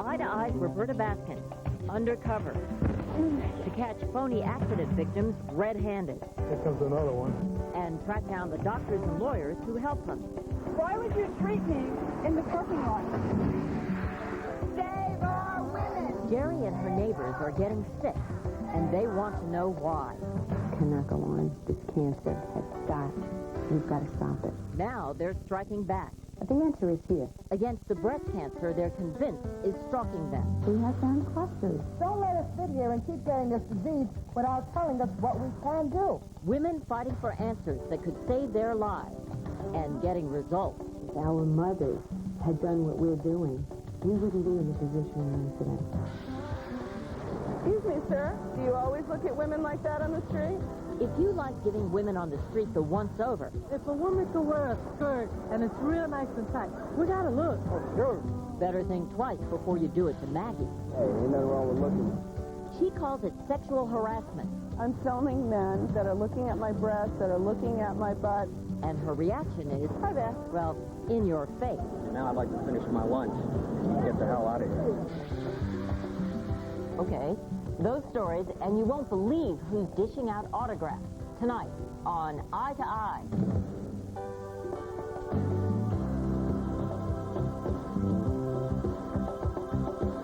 Eye to Eye's Roberta Baskin, undercover, to catch phony accident victims red-handed. Here comes another one. And track down the doctors and lawyers who help them. Why would you treat me in the parking lot? Save our women! Jerry and her neighbors are getting sick, and they want to know why. Cannot go on. This cancer has got. We've got to stop it. Now they're striking back. The answer is here. Against the breast cancer they're convinced is stalking them. We have found clusters. Don't let us sit here and keep getting this disease without telling us what we can do. Women fighting for answers that could save their lives and getting results. If our mothers had done what we're doing, we wouldn't be in the position we're in today. Excuse me, sir. Do you always look at women like that on the street? If you like giving women on the street the once-over... If a woman can wear a skirt and it's real nice and tight, we gotta look. Oh, sure. Better think twice before you do it to Maggie. Hey, ain't nothing wrong with looking. She calls it sexual harassment. I'm filming men that are looking at my breasts, that are looking at my butt. And her reaction is... Hi there. Well, in your face. Now I'd like to finish my lunch. Get the hell out of here. Okay, those stories, and you won't believe who's dishing out autographs tonight on Eye to Eye.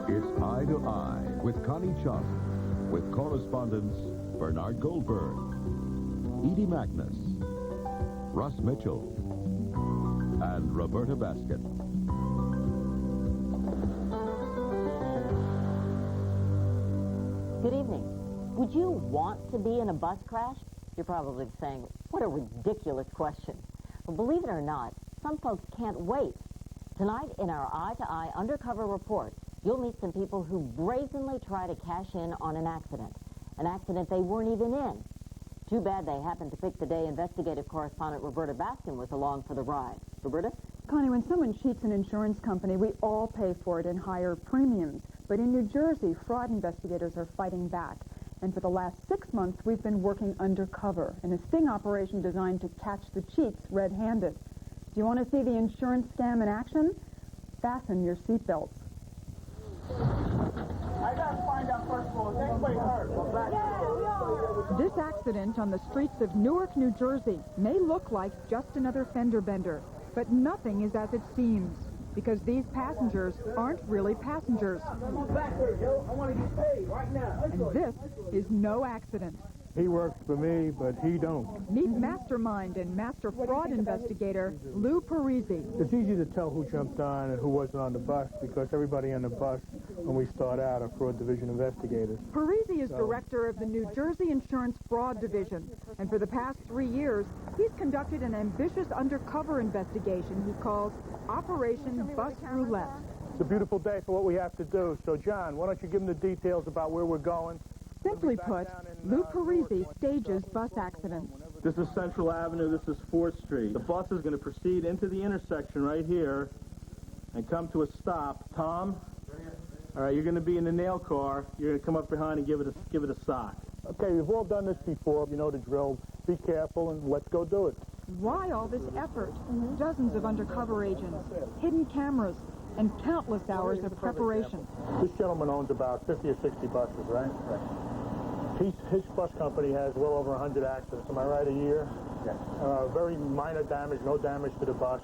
It's Eye to Eye with Connie Chung, with correspondents Bernard Goldberg, Edie Magnus, Russ Mitchell, and Roberta Baskin. Good evening. Would you want to be in a bus crash? You're probably saying, what a ridiculous question. Well, believe it or not, some folks can't wait. Tonight in our Eye to Eye undercover report, you'll meet some people who brazenly try to cash in on an accident they weren't even in. Too bad they happened to pick the day investigative correspondent Roberta Baskin was along for the ride. Roberta? Connie, when someone cheats an insurance company, we all pay for it in higher premiums. But in New Jersey, fraud investigators are fighting back. And for the last 6 months, we've been working undercover in a sting operation designed to catch the cheats red-handed. Do you want to see the insurance scam in action? Fasten your seatbelts. I gotta find out first of all, is anybody hurt? This accident on the streets of Newark, New Jersey may look like just another fender bender, but nothing is as it seems, because these passengers aren't really passengers. Come back here, yo. I want to get paid right now. And this is no accident. He works for me, but he don't. Meet mastermind and master fraud investigator Lou Parisi. It's easy to tell who jumped on and who wasn't on the bus because everybody on the bus, when we start out, are fraud division investigators. Parisi is director of the New Jersey Insurance Fraud Division, and for the past 3 years, he's conducted an ambitious undercover investigation he calls Operation Bus Roulette. It's a beautiful day for what we have to do. So, John, why don't you give them the details about where we're going? Simply put, Lou Parisi stages bus accidents. This is Central Avenue. This is 4th Street. The bus is going to proceed into the intersection right here and come to a stop. Tom? All right, you're going to be in the nail car. You're going to come up behind and give it a sock. Okay, we've all done this before. You know the drill. Be careful and let's go do it. Why all this effort? Dozens of undercover agents, hidden cameras, and countless hours of preparation. This gentleman owns about 50 or 60 buses, right? Right. His bus company has well over 100 accidents. Am I right, a year? Yes. Very minor damage, no damage to the bus.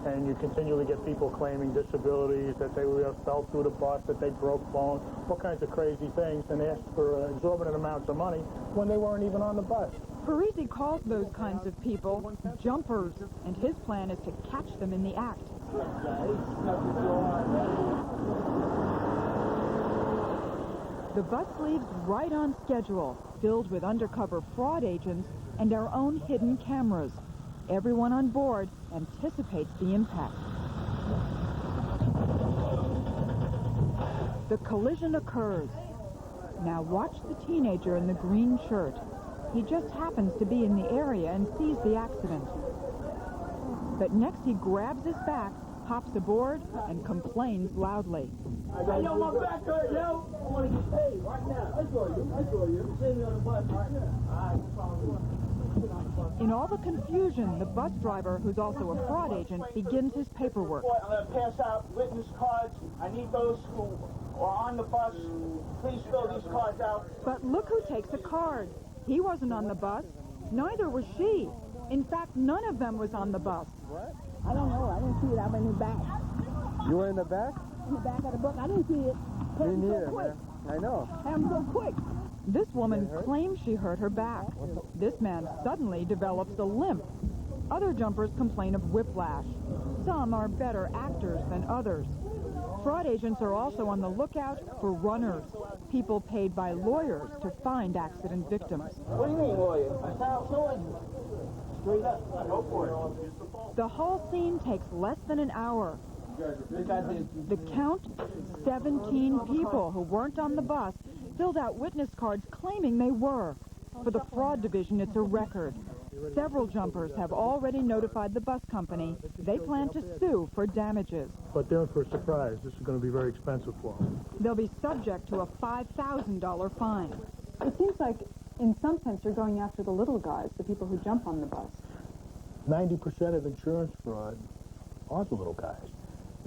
And you continually get people claiming disabilities, that they fell through the bus, that they broke bones, all kinds of crazy things, and asked for exorbitant amounts of money when they weren't even on the bus. Parisi calls those kinds of people jumpers, and his plan is to catch them in the act. The bus leaves right on schedule, filled with undercover fraud agents and our own hidden cameras. Everyone on board anticipates the impact. The collision occurs. Now watch the teenager in the green shirt. He just happens to be in the area and sees the accident. But next he grabs his back, hops aboard, and complains loudly. Hey, yo, my back hurt, yo. I want to get paid right now. I saw you. I saw you. Sitting on the bus right now. All right, no problem. In all the confusion, the bus driver, who's also a fraud agent, begins his paperwork. I'm going to pass out witness cards. I need those who are on the bus. Please fill these cards out. But look who takes a card. He wasn't on the bus. Neither was she. In fact, none of them was on the bus. I don't know. I didn't see it. I went in the back. You were in the back? In the back of the book. I didn't see it. Me neither, man. I know. I'm so quick. This woman claims she hurt her back. This man suddenly develops a limp. Other jumpers complain of whiplash. Some are better actors than others. Fraud agents are also on the lookout for runners, people paid by lawyers to find accident victims. What do you mean, lawyer? Straight up. Go for it. The whole scene takes less than an hour. The count, 17 people who weren't on the bus filled out witness cards claiming they were. For the fraud division, it's a record. Several jumpers have already notified the bus company. They plan to sue for damages. But they're in for a surprise. This is going to be very expensive for them. They'll be subject to a $5,000 fine. It seems like, in some sense, you're going after the little guys, the people who jump on the bus. 90% of insurance fraud are the little guys.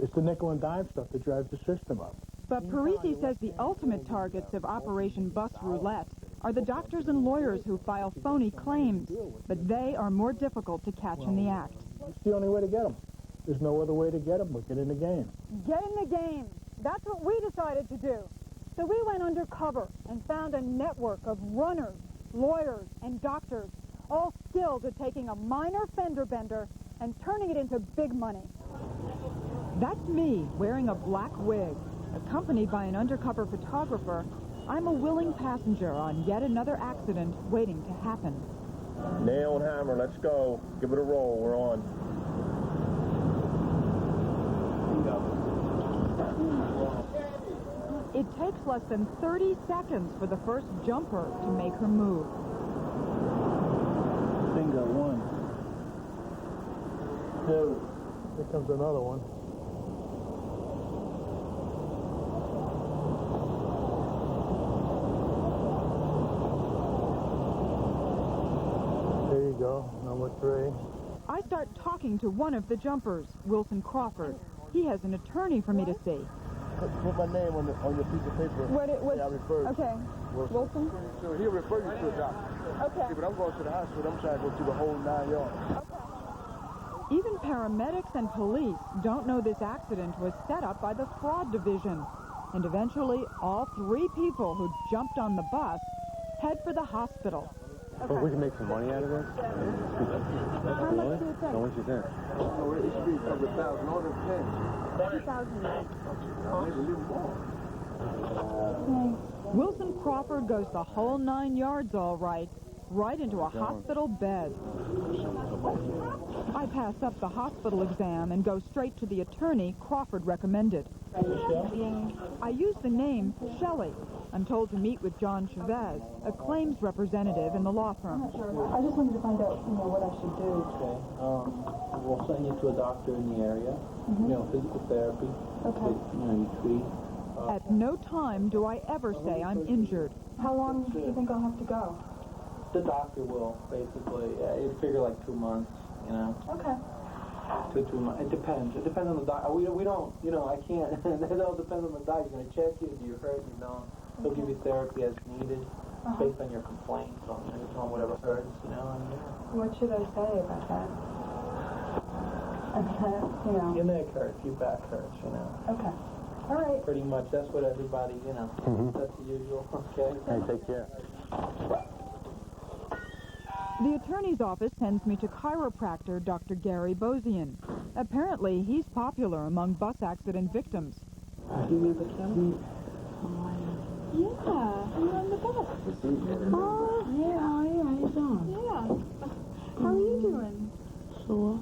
It's the nickel and dime stuff that drives the system up. But Parisi says the ultimate targets of Operation Bus Roulette are the doctors and lawyers who file phony claims, but they are more difficult to catch in the act. It's the only way to get them. There's no other way to get them but get in the game. Get in the game. That's what we decided to do. So we went undercover and found a network of runners, lawyers, and doctors, all skilled at taking a minor fender bender and turning it into big money. That's me, wearing a black wig. Accompanied by an undercover photographer, I'm a willing passenger on yet another accident waiting to happen. Nail and hammer, let's go. Give it a roll, we're on. It takes less than 30 seconds for the first jumper to make her move. Bingo, 1, 2. Here comes another one. There you go, number 3. I start talking to one of the jumpers, Wilson Crawford. He has an attorney for me to see. Put my name on your piece of paper. I refer you. Okay. Wilson? So he'll refer you to a doctor. Okay. But I'm going to the hospital. I'm trying to go through the whole 9 yards. Even paramedics and police don't know this accident was set up by the fraud division. And eventually, all 3 people who jumped on the bus head for the hospital. Okay. But we can make some money out of this? How much do you think? How much do you think? Oh, it should be a couple of thousand, more than 10. 2,000. Maybe a little more. Wilson Crawford goes the whole 9 yards all right into a hospital bed. I pass up the hospital exam and go straight to the attorney Crawford recommended. I use the name Shelley. I'm told to meet with John Chavez, a claims representative in the law firm. I just wanted to find out, what I should do. Okay. We'll send you to a doctor in the area. Physical therapy. Okay. You treat. At no time do I ever say I'm injured. How long do you think I'll have to go? The doctor will, basically. You'd figure like 2 months, Okay. 2 months. It depends. It depends on the doctor. We don't, I can't. It all depends on the doctor. He's going to check you. Do you hurt? You don't. He'll give you therapy as needed, based on your complaints. So you tell him whatever hurts, And, What should I say about that? Your neck hurts, your back hurts, Okay. All right. Pretty much. That's what everybody, That's the usual. Okay. Hey, take care. The attorney's office sends me to chiropractor Dr. Gary Bozian. Apparently, he's popular among bus accident victims. Do you remember Kim? Yeah, I'm on the bus. Oh, yeah, how you doing? Yeah. How are you doing? Sore.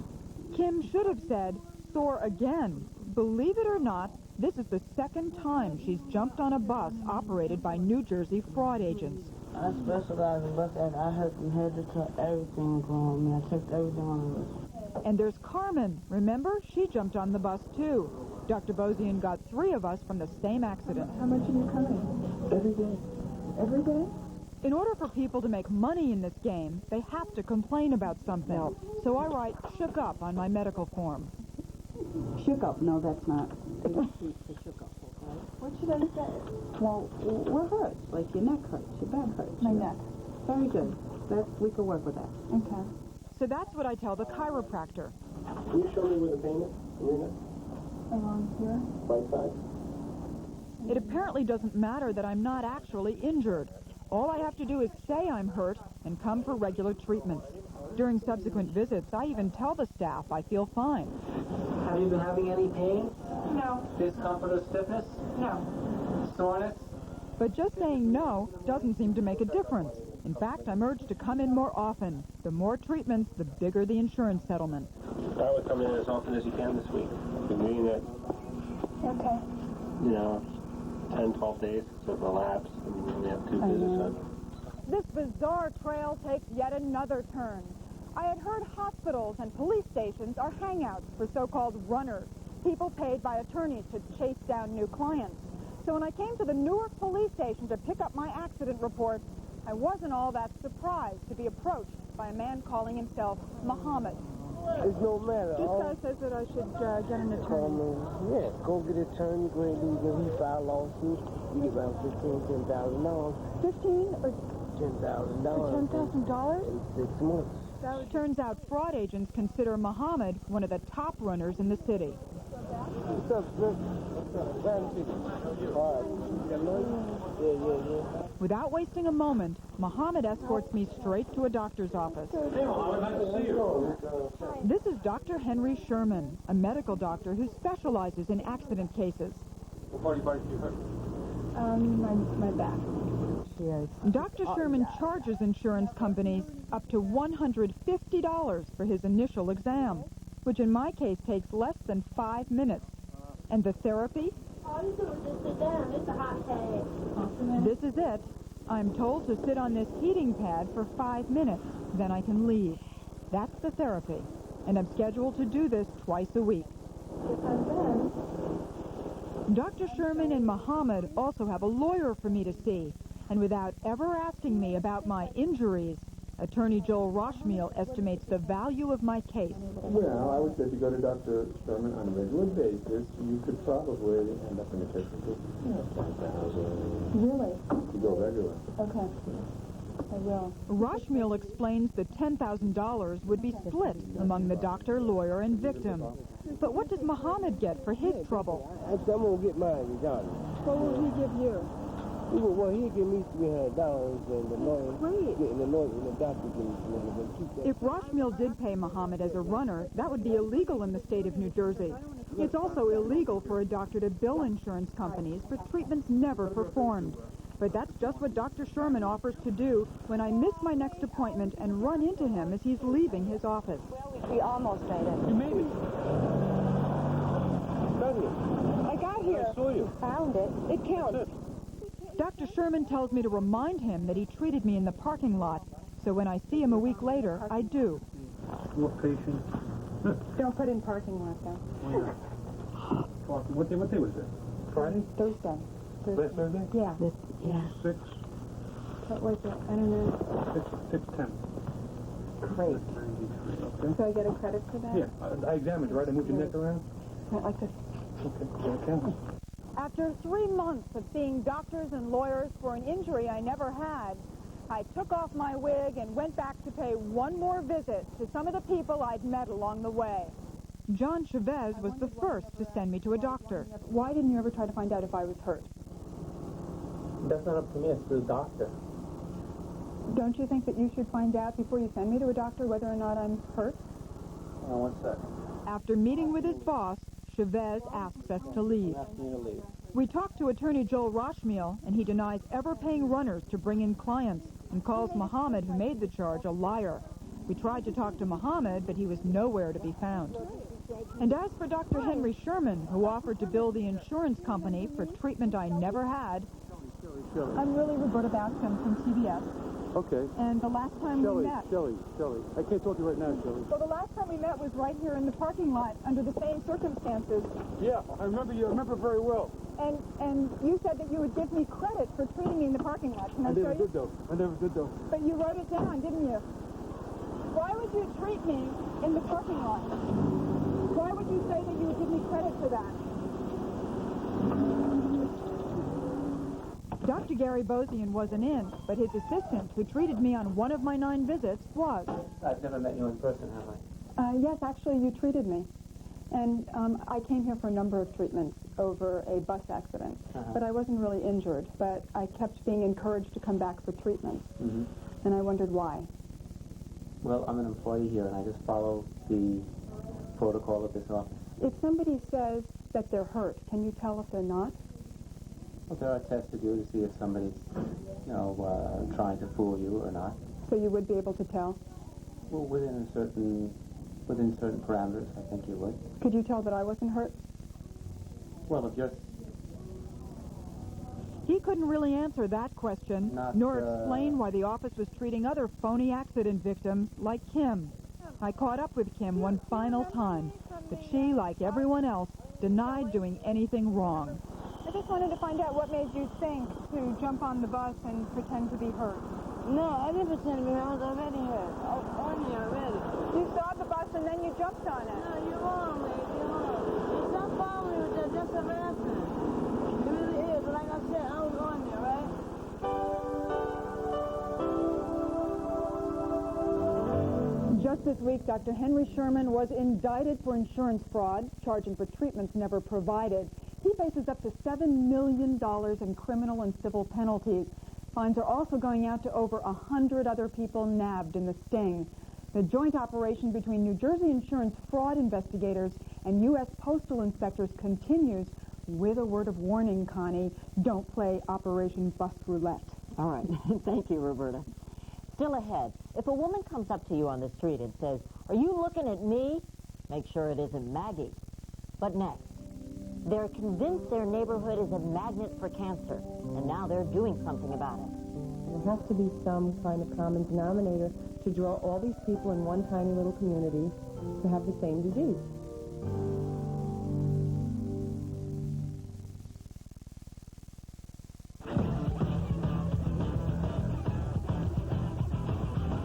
Kim should have said, sore again. Believe it or not, this is the second time she's jumped on a bus operated by New Jersey fraud agents. I specialize in bus and I help from head to toe, everything going on me. I checked everything on the bus. And there's Carmen. Remember? She jumped on the bus, too. Dr. Bozian got 3 of us from the same accident. How much are you coming? Every day. Every day? In order for people to make money in this game, they have to complain about something. So I write shook up on my medical form. Shook up? No, that's not. Shook up, okay? What should I say? Well, what hurts? Like your neck hurts, your back hurts. My neck. Very good. We can work with that. Okay. So that's what I tell the chiropractor. Can you show me where the pain is? Along here? Right side. It apparently doesn't matter that I'm not actually injured. All I have to do is say I'm hurt and come for regular treatments. During subsequent visits, I even tell the staff I feel fine. Have you been having any pain? No. Discomfort or stiffness? No. Soreness? But just saying no doesn't seem to make a difference. In fact, I'm urged to come in more often. The more treatments, the bigger the insurance settlement. I would come in as often as you can this week. Been doing it, Okay. 10, 12 days to relapse, and we only have 2 visits. This bizarre trail takes yet another turn. I had heard hospitals and police stations are hangouts for so-called runners, people paid by attorneys to chase down new clients. So when I came to the Newark police station to pick up my accident report, I wasn't all that surprised to be approached by a man calling himself Muhammad. It's no matter. This guy says that I should get an attorney. Yeah, go get an attorney, go ahead and do it. He file a lawsuit, you get about $10,000. 15 or $10,000. $10,000? In 6 months. It turns out fraud agents consider Muhammad one of the top runners in the city. What's up, sir? All right. Yeah. Without wasting a moment, Muhammad escorts me straight to a doctor's office. Hey, Muhammad, nice to see you. This is Dr. Henry Sherman, a medical doctor who specializes in accident cases. What part of your body do you hurt? My back. Dr. Sherman charges insurance companies up to $150 for his initial exam, which in my case takes less than 5 minutes. And the therapy? All you do is just sit down. It's a hot pad. This is it. I'm told to sit on this heating pad for 5 minutes, then I can leave. That's the therapy, and I'm scheduled to do this twice a week. If I'm done. Dr. Sherman and Muhammad also have a lawyer for me to see, and without ever asking me about my injuries, Attorney Joel Roshmiel estimates the value of my case. Well, I would say if you go to Dr. Sherman on a regular basis, you could probably end up in a case of $10,000. Really? You go regularly. Okay. I will. Roshmiel explains the $10,000 would be split among the doctor, lawyer, and victim. But what does Muhammad get for his trouble? I'm going to get mine regardless. What will he give you? Well, he'll give me $300 and the lawyer and the doctor can keep that. If Roshmiel did pay Muhammad as a runner, that would be illegal in the state of New Jersey. It's also illegal for a doctor to bill insurance companies for treatments never performed. But that's just what Dr. Sherman offers to do when I miss my next appointment and run into him as he's leaving his office. We almost made it. You made it. I got here. I saw you. Found it. It counts. Dr. Sherman tells me to remind him that he treated me in the parking lot, so when I see him a week later, I do. What patient? Don't put in parking lot, though. What day was it? Friday? Thursday. Last Thursday? Yeah. 6? What was it? I don't know. 6:10. Great. Okay. So I get a credit for that? Yeah, I examined, right? I moved your neck around? Not like this. Okay, that counts. After 3 months of seeing doctors and lawyers for an injury I never had, I took off my wig and went back to pay one more visit to some of the people I'd met along the way. John Chavez was the first to send me to a doctor. Why didn't you ever try to find out if I was hurt? That's not up to me, it's to the doctor. Don't you think that you should find out before you send me to a doctor whether or not I'm hurt? Hang on 1 second. After meeting with his boss, Chavez asks us to leave. Ask me to leave. We talked to attorney Joel Roshmiel, and he denies ever paying runners to bring in clients and calls Muhammad, who made the charge, a liar. We tried to talk to Muhammad, but he was nowhere to be found. And as for Dr. Henry Sherman, who offered to bill the insurance company for treatment I never had, I'm really Roberta Bascom from CBS. Okay. And the last time we met... Shelley. I can't talk to you right now, Shelley. Well, the last time we met was right here in the parking lot under the same circumstances. Yeah, I remember you. I remember very well. And you said that you would give me credit for treating me in the parking lot. Can I show you? I never did, though. But you wrote it down, didn't you? Why would you treat me in the parking lot? Why would you say that you would give me credit for that? Dr. Gary Bozian wasn't in, but his assistant, who treated me on one of my 9 visits, was. I've never met you in person, have I? Yes, actually, you treated me. And I came here for a number of treatments over a bus accident. But I wasn't really injured, but I kept being encouraged to come back for treatments. And I wondered why. Well, I'm an employee here, and I just follow the protocol of this office. If somebody says that they're hurt, can you tell if they're not? Well, there are tests to do to see if somebody's, trying to fool you or not. So you would be able to tell? Well, within certain parameters, I think you would. Could you tell that I wasn't hurt? Well, if you're... He couldn't really answer that question, nor explain why the office was treating other phony accident victims like Kim. I caught up with Kim one final time, but she, like everyone else, denied doing anything wrong. I just wanted to find out what made you think to jump on the bus and pretend to be hurt. No, I didn't pretend to be hurt. I was already hurt. I was on here already. You saw the bus and then you jumped on it. No, you're wrong, lady. You're wrong. It's not following with that. That's harassment. It really is. But like I said, I was on there, right? Just this week, Dr. Henry Sherman was indicted for insurance fraud, charging for treatments never provided. He faces up to $7 million in criminal and civil penalties. Fines are also going out to over 100 other people nabbed in the sting. The joint operation between New Jersey insurance fraud investigators and U.S. postal inspectors continues with a word of warning, Connie. Don't play Operation Bus Roulette. All right. Thank you, Roberta. Still ahead, if a woman comes up to you on the street and says, "Are you looking at me?" make sure it isn't Maggie. But next, they're convinced their neighborhood is a magnet for cancer, and now they're doing something about it. There has to be some kind of common denominator to draw all these people in one tiny little community to have the same disease.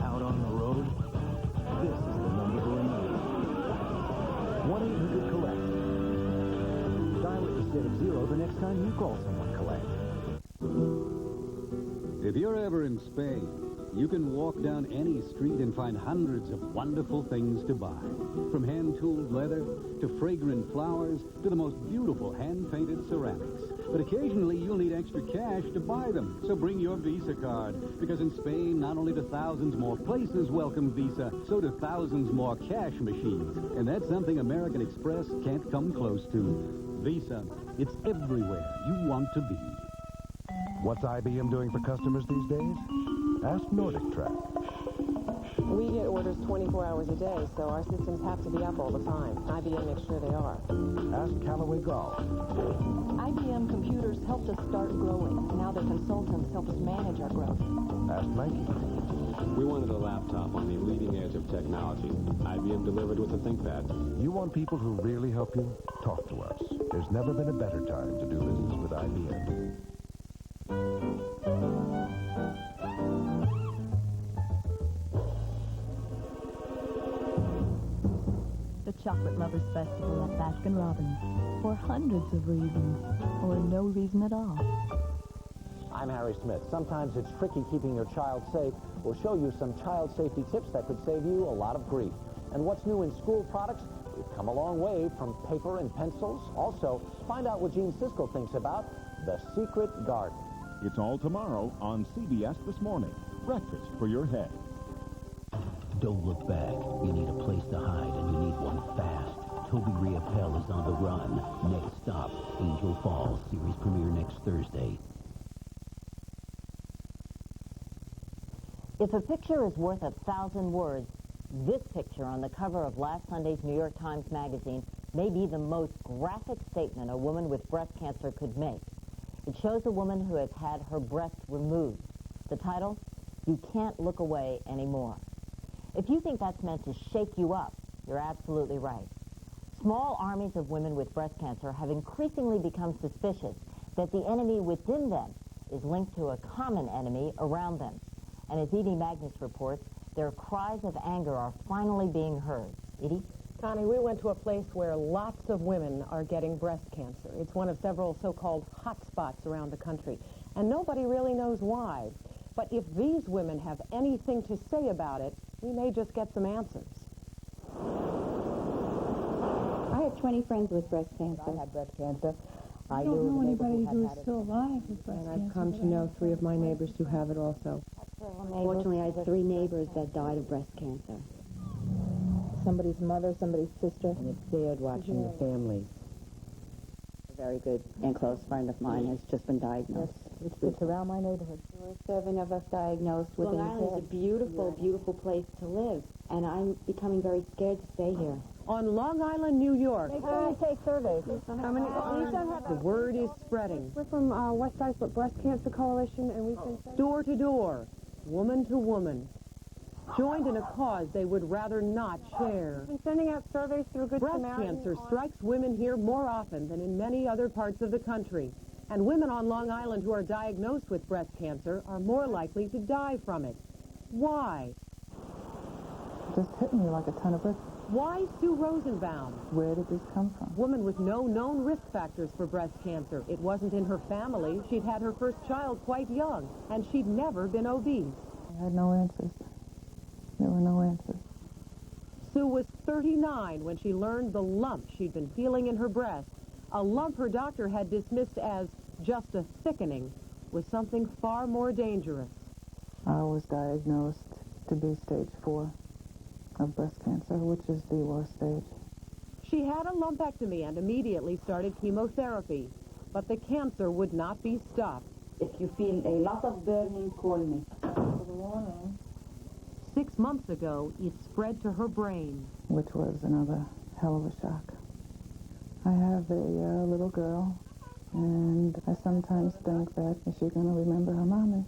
Out on the road, this is the number to remember. 1-800-COLLECT. Dial it instead of 0 the next time you call someone collect. If you're ever in Spain, you can walk down any street and find hundreds of wonderful things to buy. From hand-tooled leather, to fragrant flowers, to the most beautiful hand-painted ceramics. But occasionally you'll need extra cash to buy them, so bring your Visa card. Because in Spain, not only do thousands more places welcome Visa, so do thousands more cash machines. And that's something American Express can't come close to. Visa, it's everywhere you want to be. What's IBM doing for customers these days? Ask Nordic Track. We get orders 24 hours a day, so our systems have to be up all the time. IBM makes sure they are. Ask Callaway Golf. IBM computers helped us start growing. Now their consultants help us manage our growth. Ask Nike. We wanted a laptop on the leading edge of technology. IBM delivered with a ThinkPad. You want people who really help you? Talk to us. There's never been a better time to do business with IBM. The Chocolate Lovers Festival at Baskin-Robbins. For hundreds of reasons, or no reason at all. I'm Harry Smith. Sometimes it's tricky keeping your child safe. We'll show you some child safety tips that could save you a lot of grief. And what's new in school products? We've come a long way from paper and pencils. Also, find out what Gene Siskel thinks about The Secret Garden. It's all tomorrow on CBS This Morning. Breakfast for your head. Don't look back. You need a place to hide, and you need one fast. Toby Riappel is on the run. Next stop, Angel Falls. Series premiere next Thursday. If a picture is worth 1,000 words, this picture on the cover of last Sunday's New York Times Magazine may be the most graphic statement a woman with breast cancer could make. It shows a woman who has had her breast removed. The title, You can't look away anymore. If you think that's meant to shake you up, you're absolutely right. Small armies of women with breast cancer have increasingly become suspicious that the enemy within them is linked to a common enemy around them. And as Edie Magnus reports, their cries of anger are finally being heard. Edie? Connie, we went to a place where lots of women are getting breast cancer. It's one of several so-called hot spots around the country, and nobody really knows why. But if these women have anything to say about it, we may just get some answers. I have 20 friends with breast cancer. I had breast cancer. I don't know anybody who is still alive with breast cancer. And I've come to know 3 of my neighbors who have it also. Unfortunately, I have 3 neighbors that died of breast cancer. Somebody's mother, somebody's sister. And it's sad watching the families. A very good and close friend of mine has just been diagnosed. Yes, it's around my neighborhood. There were 7 of us diagnosed with Long Island is a beautiful, beautiful place to live, and I'm becoming very scared to stay here. On Long Island, New York. Make sure you take surveys. How many? The word is spreading. We're from West Islip Breast Cancer Coalition, and we've been Door to door, woman to woman, joined in a cause they would rather not share. sending out surveys through Good Breast Samaritan. cancer strikes women here more often than in many other parts of the country. And women on Long Island who are diagnosed with breast cancer are more likely to die from it. Why? Just hit me like a ton of bricks. Why Sue Rosenbaum? Where did this come from? Woman with no known risk factors for breast cancer. It wasn't in her family. She'd had her first child quite young, and she'd never been obese. I had no answers. There were no answers. Sue was 39 when she learned the lump she'd been feeling in her breast. A lump her doctor had dismissed as just a thickening was something far more dangerous. I was diagnosed to be stage 4 of breast cancer, which is the worst stage. She had a lumpectomy and immediately started chemotherapy, but the cancer would not be stopped. If you feel a lot of burning, call me. 6 months ago, it spread to her brain. Which was another hell of a shock. I have a little girl, and I sometimes think that is she going to remember her mommy?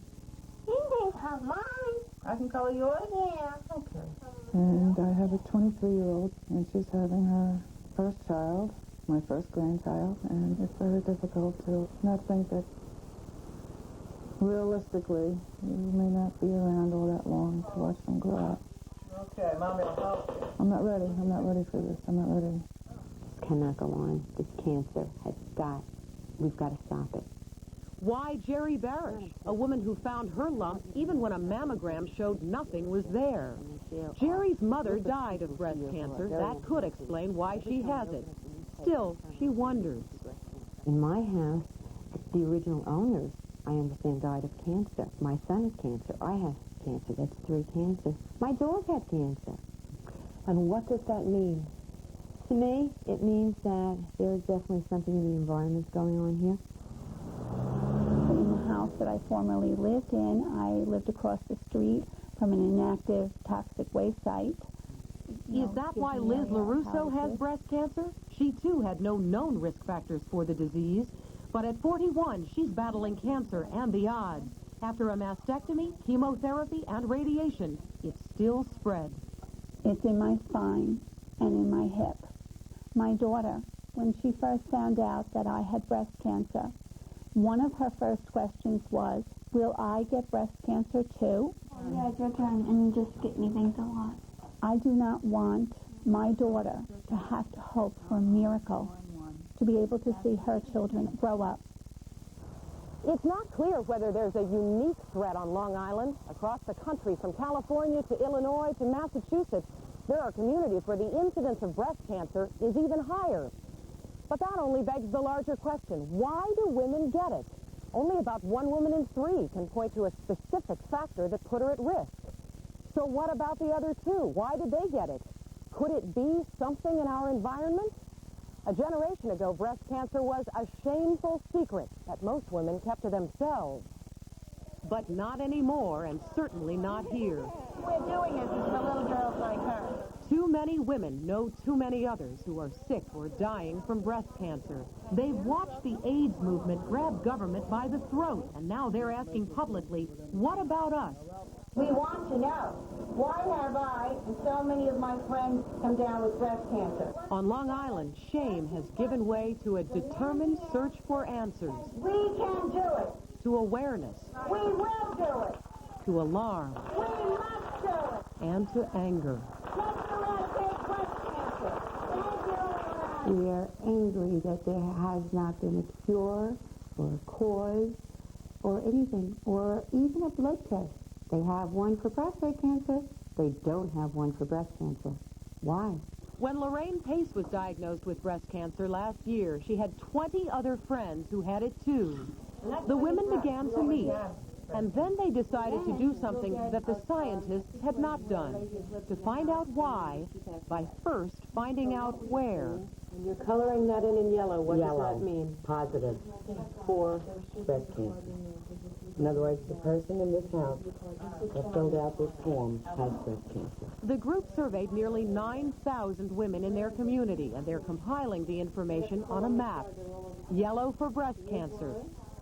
Her mommy. I can call yours? Yeah. Okay. And I have a 23-year-old, and she's having her first child, my first grandchild, and it's very difficult to not think that realistically you may not be around all that long to watch them grow up. Okay, Mommy will help you. I'm not ready. I'm not ready for this. I'm not ready. This cannot go on. This cancer we've got to stop it. Why Jerry Barish, a woman who found her lump even when a mammogram showed nothing was there? Jerry's mother died of breast cancer. That could explain why she has it. Still, she wonders. In my house, the original owners, I understand, died of cancer. My son has cancer. I have cancer. That's 3 cancers. My dog had cancer. And what does that mean? To me, it means that there's definitely something in the environment going on here. In the house that I formerly lived in, I lived across the street from an inactive toxic waste site. Is that why Liz LaRusso has breast cancer? She, too, had no known risk factors for the disease. But at 41, she's battling cancer and the odds. After a mastectomy, chemotherapy, and radiation, it still spread. It's in my spine and in my hip. My daughter, when she first found out that I had breast cancer, one of her first questions was, will I get breast cancer too? Yeah, it's your turn, and you just get me things a lot. I do not want my daughter to have to hope for a miracle to be able to see her children grow up. It's not clear whether there's a unique threat on Long Island. Across the country, from California to Illinois to Massachusetts, there are communities where the incidence of breast cancer is even higher. But that only begs the larger question, why do women get it? Only about 1 woman in 3 can point to a specific factor that put her at risk. So what about the other 2? Why did they get it? Could it be something in our environment? A generation ago, breast cancer was a shameful secret that most women kept to themselves. But not anymore, and certainly not here. We're doing it for little girls like her. Too many women know too many others who are sick or dying from breast cancer. They've watched the AIDS movement grab government by the throat, and now they're asking publicly, what about us? We want to know, why have I and so many of my friends come down with breast cancer? On Long Island, shame has given way to a determined search for answers. We can do it. To awareness. We will do it. To alarm. We must do it. And to anger. Let's eradicate breast cancer. Thank you. We are angry that there has not been a cure or a cause or anything, or even a blood test. They have one for prostate cancer. They don't have one for breast cancer. Why? When Lorraine Pace was diagnosed with breast cancer last year, she had 20 other friends who had it too. The women began to meet, and then they decided to do something that the scientists had not done, to find out why, by first finding out where. And you're coloring that in yellow. What does that mean? Positive for breast cancer. In other words, the person in this house that filled out this form has breast cancer. The group surveyed nearly 9,000 women in their community, and they're compiling the information on a map. Yellow for breast cancer,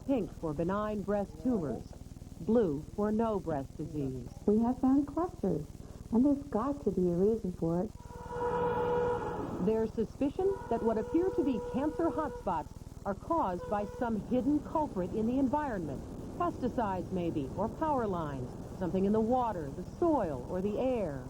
pink for benign breast tumors, blue for no breast disease. We have found clusters, and there's got to be a reason for it. There's suspicion that what appear to be cancer hotspots are caused by some hidden culprit in the environment. Pesticides, maybe, or power lines, something in the water, the soil, or the air.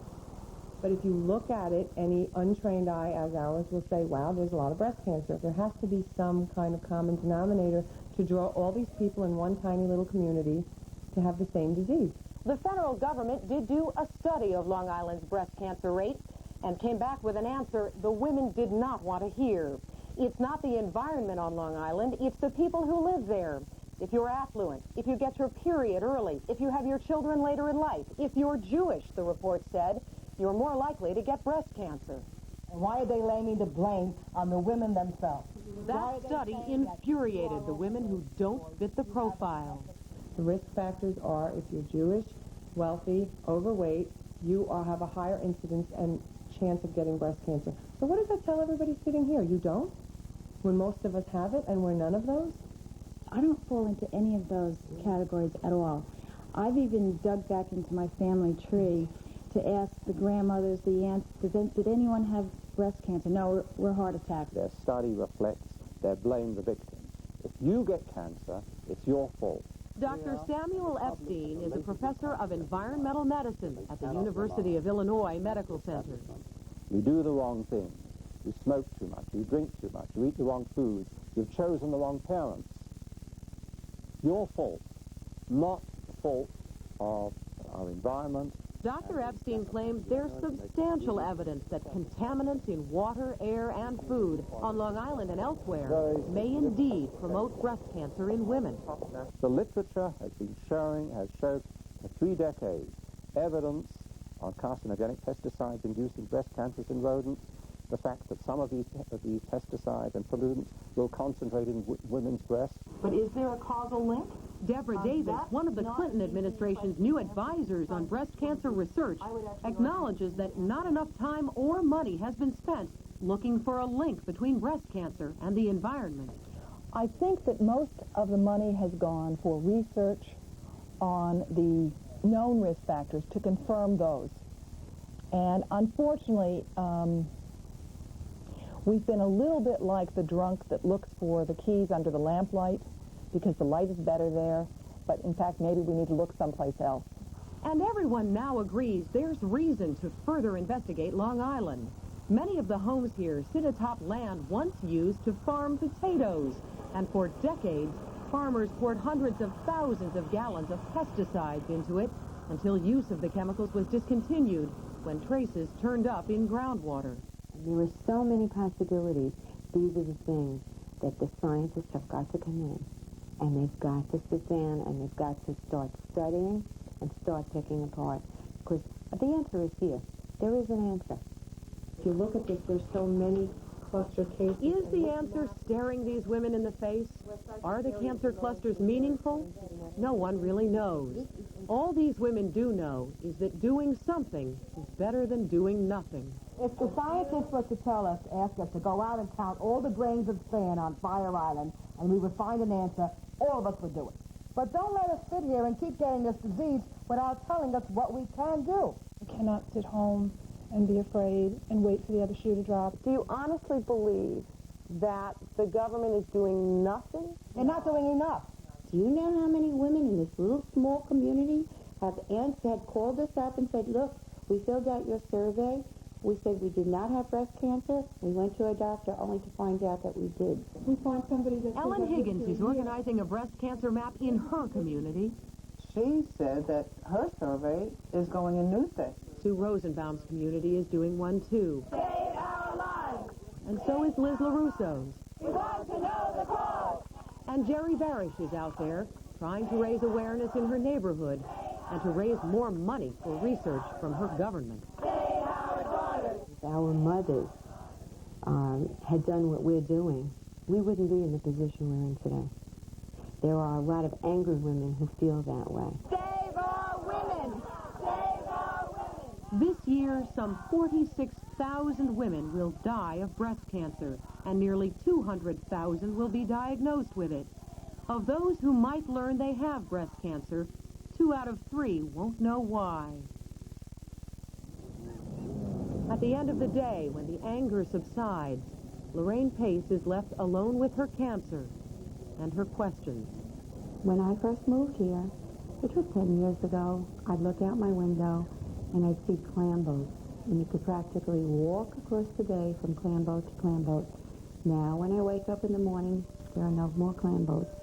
But if you look at it, any untrained eye, as ours, will say, wow, there's a lot of breast cancer. There has to be some kind of common denominator to draw all these people in one tiny little community to have the same disease. The federal government did do a study of Long Island's breast cancer rate and came back with an answer the women did not want to hear. It's not the environment on Long Island, it's the people who live there. If you're affluent, if you get your period early, if you have your children later in life, if you're Jewish, the report said, you're more likely to get breast cancer. And why are they laying the blame on the women themselves? That study infuriated the women who don't fit the profile. The risk factors are if you're Jewish, wealthy, overweight, you have a higher incidence and chance of getting breast cancer. So what does that tell everybody sitting here? You don't? When most of us have it and we're none of those? I don't fall into any of those categories at all. I've even dug back into my family tree to ask the grandmothers, the aunts, did anyone have breast cancer? No, we're heart attack. Their study reflects their blame the victims. If you get cancer, it's your fault. Dr. Samuel Epstein is a professor of environmental medicine at the University of Illinois Medical Center. You do the wrong thing. You smoke too much. You drink too much. You eat the wrong food. You've chosen the wrong parents. Your fault, not the fault of our environment. Dr. Epstein claims there's substantial evidence that contaminants in water, air, and food on Long Island and elsewhere may indeed promote breast cancer in women. The literature has showed for 3 decades evidence on carcinogenic pesticides inducing breast cancers in rodents, the fact that some of these pesticides and pollutants will concentrate in women's breasts. But is there a causal link? Deborah Davis, one of the Clinton administration's new advisors on breast cancer research, acknowledges that not enough time or money has been spent looking for a link between breast cancer and the environment. I think that most of the money has gone for research on the known risk factors to confirm those. And unfortunately, we've been a little bit like the drunk that looks for the keys under the lamplight because the light is better there, but in fact maybe we need to look someplace else. And everyone now agrees there's reason to further investigate Long Island. Many of the homes here sit atop land once used to farm potatoes, and for decades, farmers poured hundreds of thousands of gallons of pesticides into it until use of the chemicals was discontinued when traces turned up in groundwater. There are so many possibilities. These are the things that the scientists have got to come in, and they've got to sit down, and they've got to start studying and start picking apart. Because the answer is here. There is an answer. If you look at this, there's so many cluster cases. Is the answer staring these women in the face? Are the cancer clusters meaningful? No one really knows. All these women do know is that doing something is better than doing nothing. If the scientists were to ask us to go out and count all the grains of sand on Fire Island, and we would find an answer, all of us would do it. But don't let us sit here and keep getting this disease without telling us what we can do. You cannot sit home and be afraid and wait for the other shoe to drop. Do you honestly believe that the government is doing nothing? They're not doing enough. Do you know how many women in this little small community have aunts had called us up and said, look, we filled out your survey. We said we did not have breast cancer. We went to a doctor only to find out that we did. We find somebody that... Ellen Higgins is organizing a breast cancer map in her community. She said that her survey is going in Newsday. Sue Rosenbaum's community is doing one, too. Save our lives. And so is Liz LaRusso's. We want to know the cause. And Jerry Barish is out there trying to raise awareness in her neighborhood and to raise more money for research from her government. If our mothers had done what we're doing, we wouldn't be in the position we're in today. There are a lot of angry women who feel that way. Save our women. Save our women. This year, some 46,000 women will die of breast cancer, and nearly 200,000 will be diagnosed with it. Of those who might learn they have breast cancer, 2 out of 3 won't know why. At the end of the day, when the anger subsides, Lorraine Pace is left alone with her cancer and her questions. When I first moved here, which was 10 years ago, I'd look out my window and I'd see clam boats. And you could practically walk across the bay from clam boat to clam boat. Now, when I wake up in the morning, there are no more clam boats.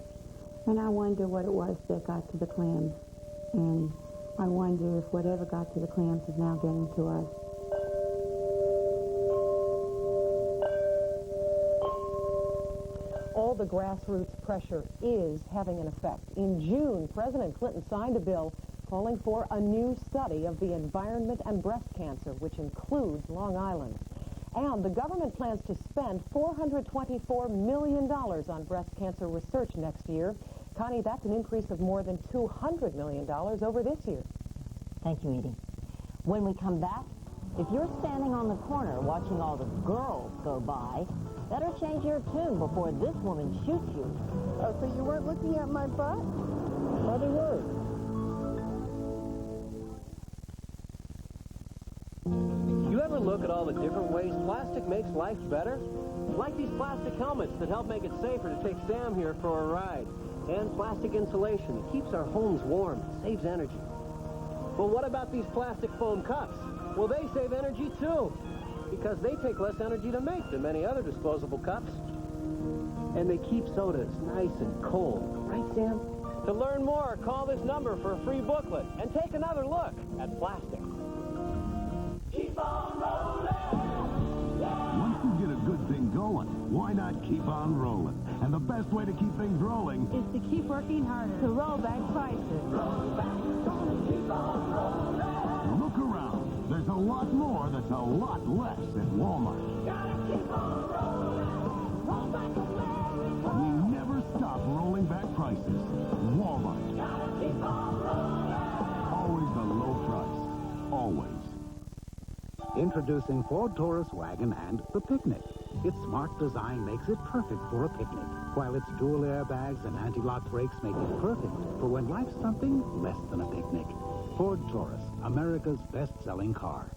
And I wonder what it was that got to the clams. And I wonder if whatever got to the clams is now getting to us. All the grassroots pressure is having an effect. In June, President Clinton signed a bill calling for a new study of the environment and breast cancer, which includes Long Island. And the government plans to spend $424 million on breast cancer research next year. Connie, that's an increase of more than $200 million over this year. Thank you, Edie. When we come back, if you're standing on the corner watching all the girls go by, better change your tune before this woman shoots you. Oh, so you weren't looking at my butt? Probably were. You ever look at all the different ways plastic makes life better? Like these plastic helmets that help make it safer to take Sam here for a ride. And plastic insulation that keeps our homes warm and saves energy. Well, what about these plastic foam cups? Well, they save energy too, because they take less energy to make than many other disposable cups. And they keep sodas nice and cold. Right, Sam? To learn more, call this number for a free booklet and take another look at plastic. Keep on rolling. Once you get a good thing going, why not keep on rolling? And the best way to keep things rolling is to keep working harder to roll back prices. Roll back, gonna keep on rolling. Look around. There's a lot more that's a lot less at Walmart. Gotta keep on rolling. Roll back America. We never stop rolling back prices. Walmart. Gotta keep on rolling. Always the low price. Always. Introducing Ford Taurus Wagon and the Picnic. Its smart design makes it perfect for a picnic, while its dual airbags and anti-lock brakes make it perfect for when life's something less than a picnic. Ford Taurus, America's best-selling car.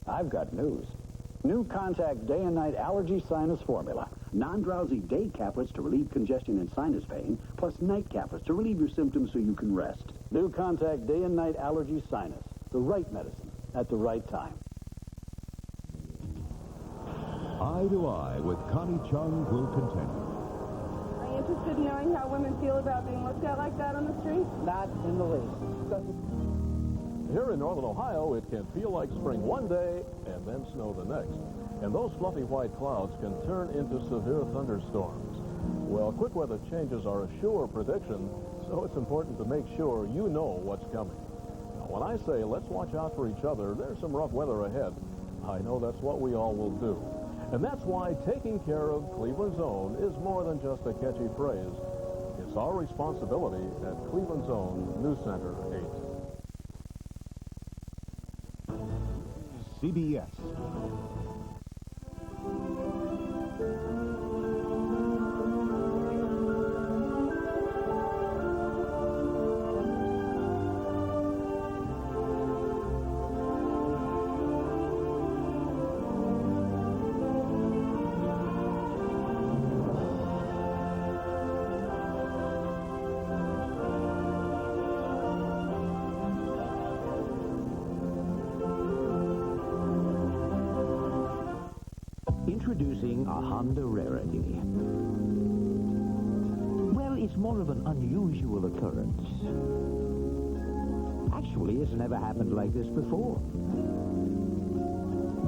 I've got news. New Contact Day and Night Allergy Sinus Formula. Non-drowsy day caplets to relieve congestion and sinus pain, plus night caplets to relieve your symptoms so you can rest. New Contact Day and Night Allergy Sinus. The right medicine at the right time. Eye to Eye with Connie Chung will continue. Are you interested in knowing how women feel about being looked at like that on the street? Not in the least. Here in northern Ohio, it can feel like spring one day and then snow the next. And those fluffy white clouds can turn into severe thunderstorms. Well, quick weather changes are a sure prediction, so it's important to make sure you know what's coming. Now, when I say let's watch out for each other, there's some rough weather ahead. I know that's what we all will do. And that's why taking care of Cleveland's own is more than just a catchy phrase. It's our responsibility at Cleveland's own News Center 8. CBS. Introducing a Honda rarity. Well, it's more of an unusual occurrence. Actually, it's never happened like this before.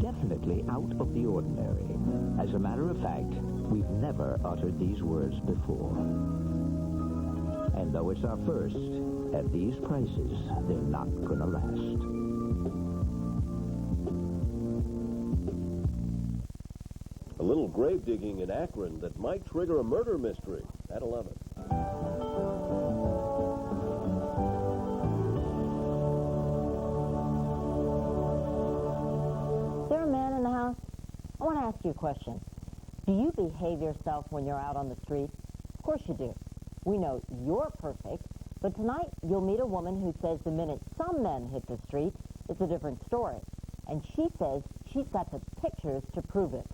Definitely out of the ordinary. As a matter of fact, we've never uttered these words before. And though it's our first, at these prices, they're not gonna last. A little grave digging in Akron that might trigger a murder mystery at 11. Is there a man in the house? I want to ask you a question. Do you behave yourself when you're out on the street? Of course you do. We know you're perfect, but tonight you'll meet a woman who says the minute some men hit the street, it's a different story. And she says she's got the pictures to prove it.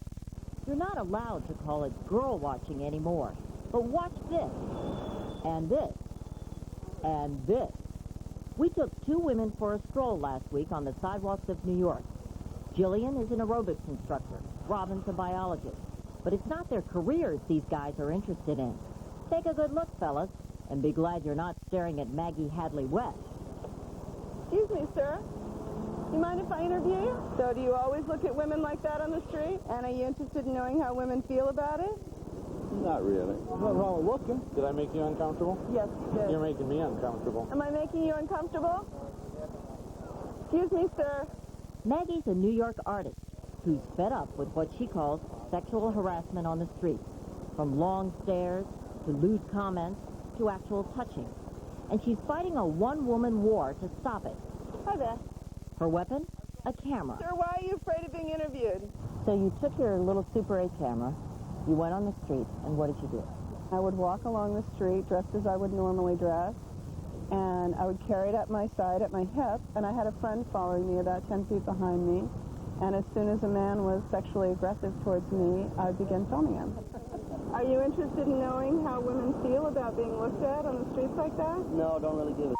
You're not allowed to call it girl watching anymore. But watch this, and this, and this. We took two women for a stroll last week on the sidewalks of New York. Jillian is an aerobics instructor. Robin's a biologist. But it's not their careers these guys are interested in. Take a good look, fellas, and be glad you're not staring at Maggie Hadley West. Excuse me, sir. You mind if I interview you? So do you always look at women like that on the street? And are you interested in knowing how women feel about it? Not really. Nothing wrong with looking. Did I make you uncomfortable? Yes, you did. You're making me uncomfortable. Am I making you uncomfortable? Excuse me, sir. Maggie's a New York artist who's fed up with what she calls sexual harassment on the street, from long stares to lewd comments to actual touching. And she's fighting a one-woman war to stop it. Hi there. Her weapon? A camera. Sir, why are you afraid of being interviewed? So you took your little Super 8 camera, you went on the street, and what did you do? I would walk along the street dressed as I would normally dress, and I would carry it at my side, at my hip, and I had a friend following me about 10 feet behind me, and as soon as a man was sexually aggressive towards me, I would begin filming him. Are you interested in knowing how women feel about being looked at on the streets like that? No, don't really give a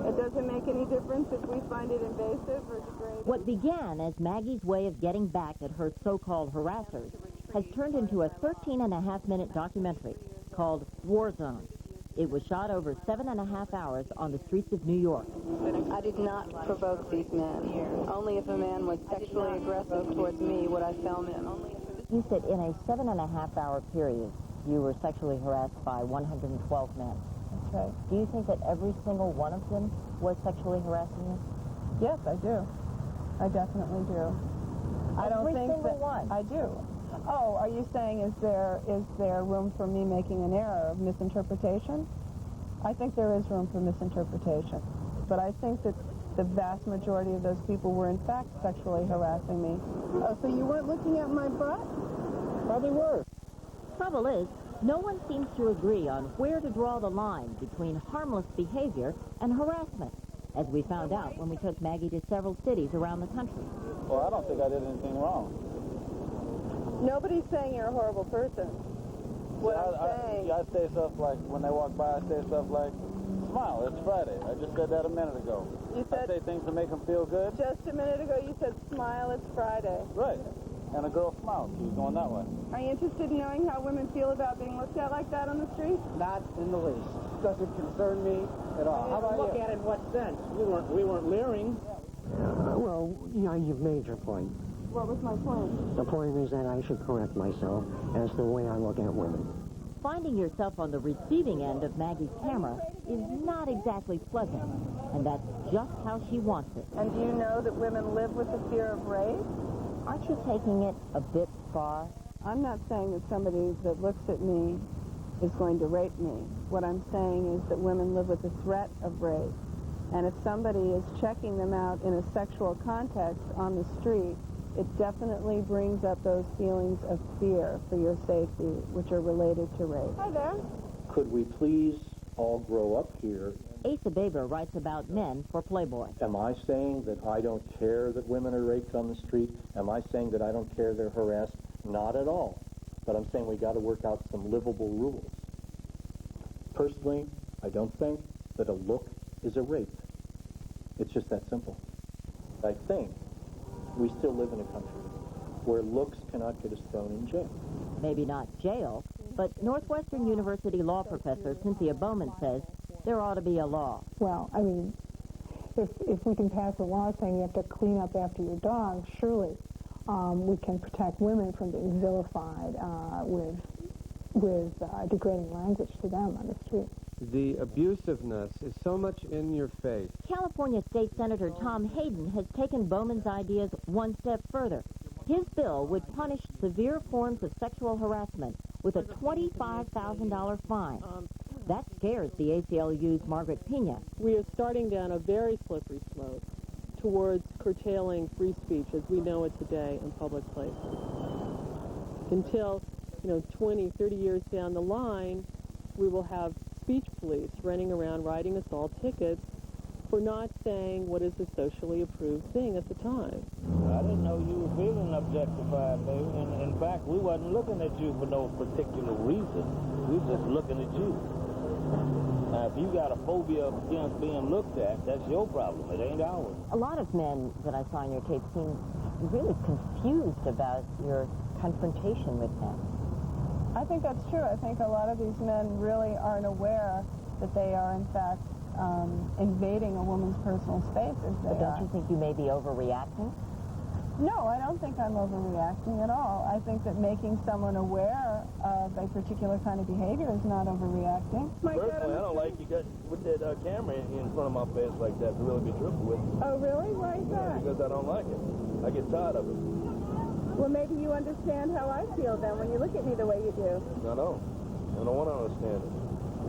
It doesn't make any difference if we find it invasive or degrading. What began as Maggie's way of getting back at her so-called harassers has turned into a 13-and-a-half-minute documentary called War Zone. It was shot over 7.5 hours on the streets of New York. I did not provoke these men. Only if a man was sexually aggressive towards me would I film him. You said in a 7.5-hour period, you were sexually harassed by 112 men. That's right. Do you think that every single one of them was sexually harassing you? Yes, I do. I definitely do. I don't think every single one? I do. Oh, are you saying is there room for me making an error of misinterpretation? I think there is room for misinterpretation. But I think that the vast majority of those people were in fact sexually harassing me. Oh, so you weren't looking at my butt? Probably were. Trouble is, no one seems to agree on where to draw the line between harmless behavior and harassment, as we found out when we took Maggie to several cities around the country. Well, I don't think I did anything wrong. Nobody's saying you're a horrible person. What I'm saying... I say stuff like, when they walk by, I say stuff like, smile, it's Friday. I just said that a minute ago. You said... I say things to make them feel good. Just a minute ago you said, smile, it's Friday. Right. And a girl smiled. She was going that way. Are you interested in knowing how women feel about being looked at like that on the street? Not in the least. Doesn't concern me at all. How about look you? at it in what sense? We weren't leering. Well, you've made your point. What was my point? The point is that I should correct myself as the way I look at women. Finding yourself on the receiving end of Maggie's camera is not exactly pleasant, and that's just how she wants it. And do you know that women live with the fear of rape? Aren't you taking it a bit far? I'm not saying that somebody that looks at me is going to rape me. What I'm saying is that women live with the threat of rape. And if somebody is checking them out in a sexual context on the street, it definitely brings up those feelings of fear for your safety, which are related to rape. Hi there. Could we please all grow up here? Asa Baber writes about men for Playboy. Am I saying that I don't care that women are raped on the street? Am I saying that I don't care they're harassed? Not at all. But I'm saying we got to work out some livable rules. Personally, I don't think that a look is a rape. It's just that simple. I think we still live in a country where looks cannot get us thrown in jail. Maybe not jail, but Northwestern University law professor Cynthia Bowman says there ought to be a law. Well, I mean, if we can pass a law saying you have to clean up after your dog, surely we can protect women from being vilified with degrading language to them on the street. The abusiveness is so much in your face. California State Senator Tom Hayden has taken Bowman's ideas one step further. His bill would punish severe forms of sexual harassment with a $25,000 fine. That scares the ACLU's Margaret Pena. We are starting down a very slippery slope towards curtailing free speech as we know it today in public places. Until, 20, 30 years down the line, we will have speech police running around writing us all tickets for not saying what is a socially approved thing at the time. I didn't know you were feeling objectified, baby. In fact, we wasn't looking at you for no particular reason. We were just looking at you. Now, if you got a phobia against being looked at, that's your problem. It ain't ours. A lot of men that I saw in your tape seem really confused about your confrontation with them. I think that's true. I think a lot of these men really aren't aware that they are, in fact, invading a woman's personal space as they But don't you think you may be overreacting? No, I don't think I'm overreacting at all. I think that making someone aware of a particular kind of behavior is not overreacting. Personally, I don't like you got with that camera in front of my face like that to really be truthful with you. Oh, really? Why is that? Because I don't like it. I get tired of it. Well, maybe you understand how I feel then when you look at me the way you do. I don't. I don't want to understand it.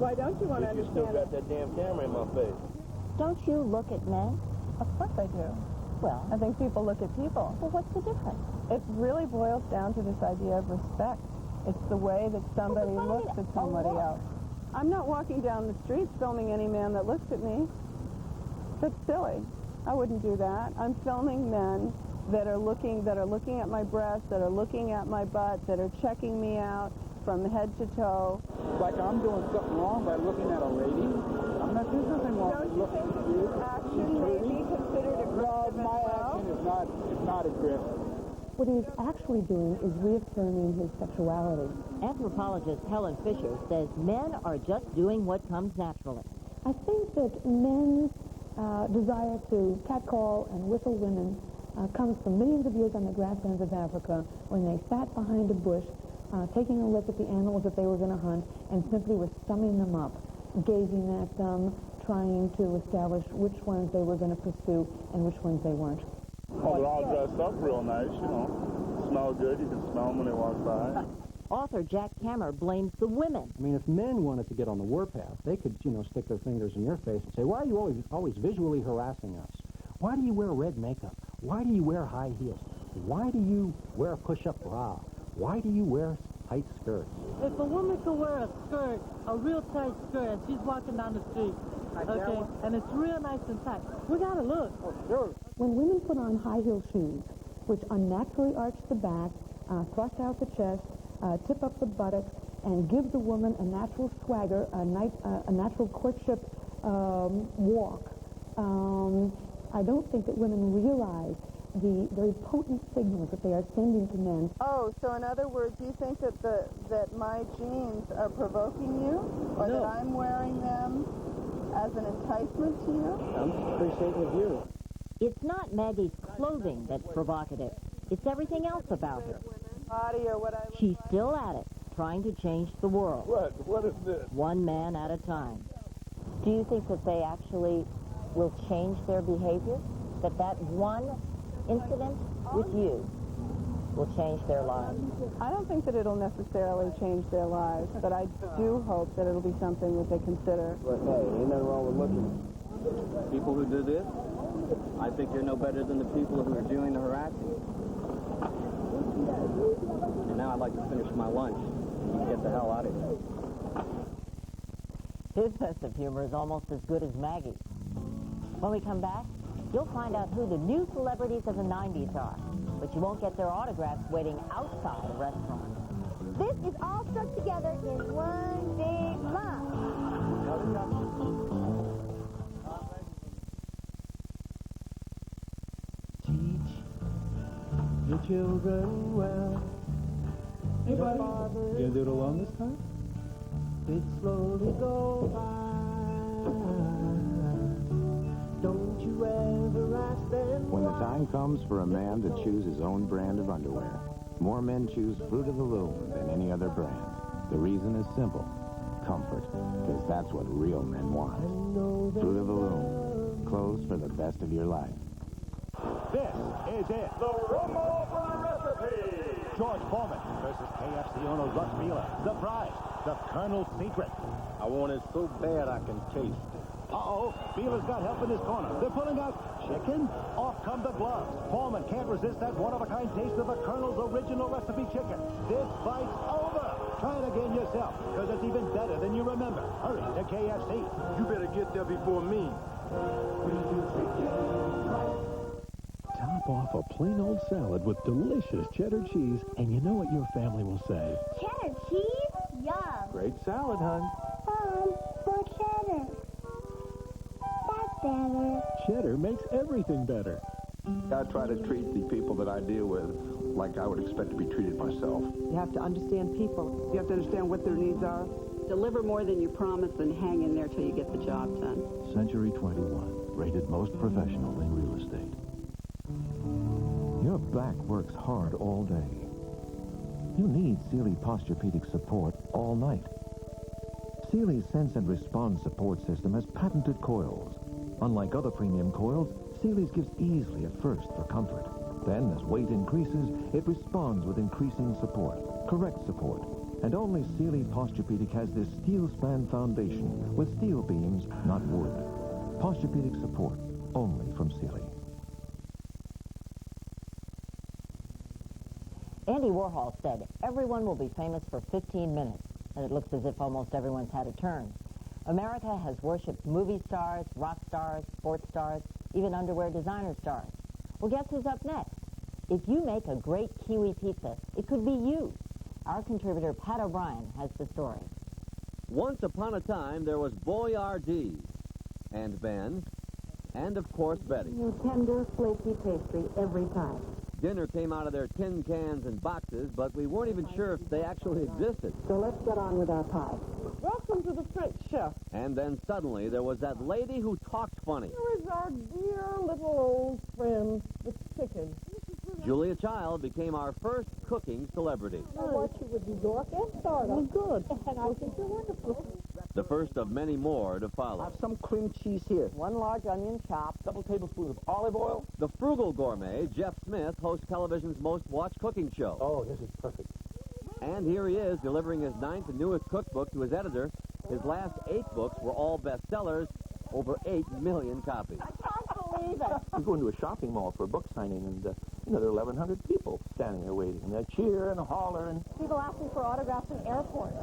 Why don't you want to understand You still got that damn camera in my face. Don't you look at men? Of course I do. Well, I think people look at people. Well, what's the difference? It really boils down to this idea of respect. It's the way that somebody looks at somebody else. I'm not walking down the street filming any man that looks at me. That's silly. I wouldn't do that. I'm filming men that are looking at my breasts, that are looking at my butt, that are checking me out from head to toe. Like I'm doing something wrong by looking at a lady. I'm not doing something wrong. Don't you think that this action may be considered aggressive? No, my action is not aggressive. What he's actually doing is reaffirming his sexuality. Anthropologist Helen Fisher says men are just doing what comes naturally. I think that men's desire to catcall and whistle women comes from millions of years on the grasslands of Africa when they sat behind a bush taking a look at the animals that they were going to hunt and simply were summing them up, gazing at them, trying to establish which ones they were going to pursue and which ones they weren't. Oh, they're all dressed up real nice, Smell good. You can smell them when they walk by. Author Jack Kammer blames the women. I mean, if men wanted to get on the warpath, they could, stick their fingers in your face and say, why are you always visually harassing us? Why do you wear red makeup? Why do you wear high heels? Why do you wear a push-up bra? Why do you wear tight skirts? If a woman could wear a skirt, a real tight skirt, and she's walking down the street, okay, and it's real nice and tight, we gotta look. Oh, sure. When women put on high-heel shoes, which unnaturally arch the back, thrust out the chest, tip up the buttocks, and give the woman a natural swagger, a natural courtship walk, I don't think that women realize the very potent signals that they are sending to men. Oh, so in other words, you think that that my jeans are provoking you, or that I'm wearing them as an enticement to you? I'm appreciative of you. It's not Maggie's clothing that's provocative. It's everything else about her. Body or what I look She's like. still at it, trying to change the world. What is this? One man at a time. Do you think that they actually will change their behavior? That one incident with you will change their lives? I don't think that it'll necessarily change their lives, but I do hope that it'll be something that they consider. But hey, ain't nothing wrong with looking. People who do this, I think they're no better than the people who are doing the harassing. And now I'd like to finish my lunch and get the hell out of here. His sense of humor is almost as good as Maggie's. When we come back, you'll find out who the new celebrities of the 90s are, but you won't get their autographs waiting outside a restaurant. This is all stuck together in one big lump. Teach the the children well. You gonna do it alone this time? It slowly goes by. Don't you ever ask them When the time comes for a man to choose his own brand of underwear, more men choose Fruit of the Loom than any other brand. The reason is simple. Comfort. Because that's what real men want. Fruit of the Loom. Clothes for the best of your life. This is it. The Rumble for the Recipe. George Foreman versus KFC owner Russ Wheeler. The prize, the Colonel's secret. I want it so bad I can taste it. Uh-oh, Wheeler's got help in his corner. They're pulling out chicken. Off come the gloves. Foreman can't resist that one-of-a-kind taste of the Colonel's original recipe chicken. This fight's over. Try it again yourself, because it's even better than you remember. Hurry to KFC. You better get there before me. Top off a plain old salad with delicious cheddar cheese, and you know what your family will say. Cheddar cheese? Yum. Great salad, hon. Mom, more cheddar. That's better. Cheddar makes everything better. I try to treat the people that I deal with like I would expect to be treated myself. You have to understand people. You have to understand what their needs are. Deliver more than you promise and hang in there till you get the job done. Century 21, rated most professional in real estate. Your back works hard all day. You need Sealy Posturepedic support all night. Sealy's Sense and Respond support system has patented coils. Unlike other premium coils, Sealy's gives easily at first for comfort. Then, as weight increases, it responds with increasing support, correct support. And only Sealy Posturepedic has this steel span foundation with steel beams, not wood. Posturepedic support, only from Sealy. Andy Warhol said, everyone will be famous for 15 minutes. And it looks as if almost everyone's had a turn. America has worshipped movie stars, rock stars, sports stars, even underwear designer stars. Well, guess who's up next? If you make a great kiwi pizza, it could be you. Our contributor, Pat O'Brien, has the story. Once upon a time, there was Boyardee, and Ben, and of course Betty. You tender, flaky pastry every time. Dinner came out of their tin cans and boxes, but we weren't even sure if they actually existed. So let's get on with our pie. Welcome to the French chef. And then suddenly there was that lady who talked funny. Here is our dear little old friend, the chicken. Julia Child became our first cooking celebrity. I want you with New York and Florida. Oh, good. And I think you're wonderful. The first of many more to follow. Have some cream cheese here. 1 large onion chopped. Couple tablespoons of olive oil. The frugal gourmet, Jeff Smith, hosts television's most watched cooking show. Oh, this is perfect. And here he is, delivering his 9th and newest cookbook to his editor. His last 8 books were all bestsellers, over 8 million copies. I can't believe it. We go into a shopping mall for a book signing, and, there are 1,100 people standing there waiting. And they cheer and holler. And People ask me for autographs in airports.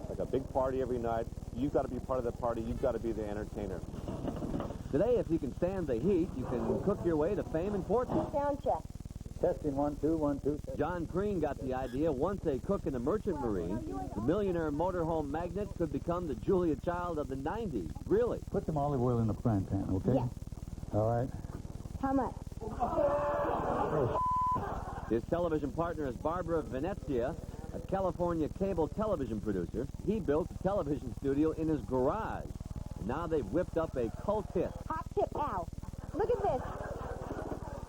Like a big party every night. You've got to be part of the party. You've got to be the entertainer. Today, if you can stand the heat, you can cook your way to fame and fortune. Sound check. testing, 1, 2, 1, 2. John Crean got the idea. Once a cook in the merchant marine, the millionaire motorhome magnate could become the Julia Child of the 90s. Really? Put some olive oil in the frying pan, okay? Yes. All right. How much? His television partner is Barbara Venezia, a California cable television producer. He built a television studio in his garage. And now they've whipped up a cult hit. Hot tip, Al. Look at this.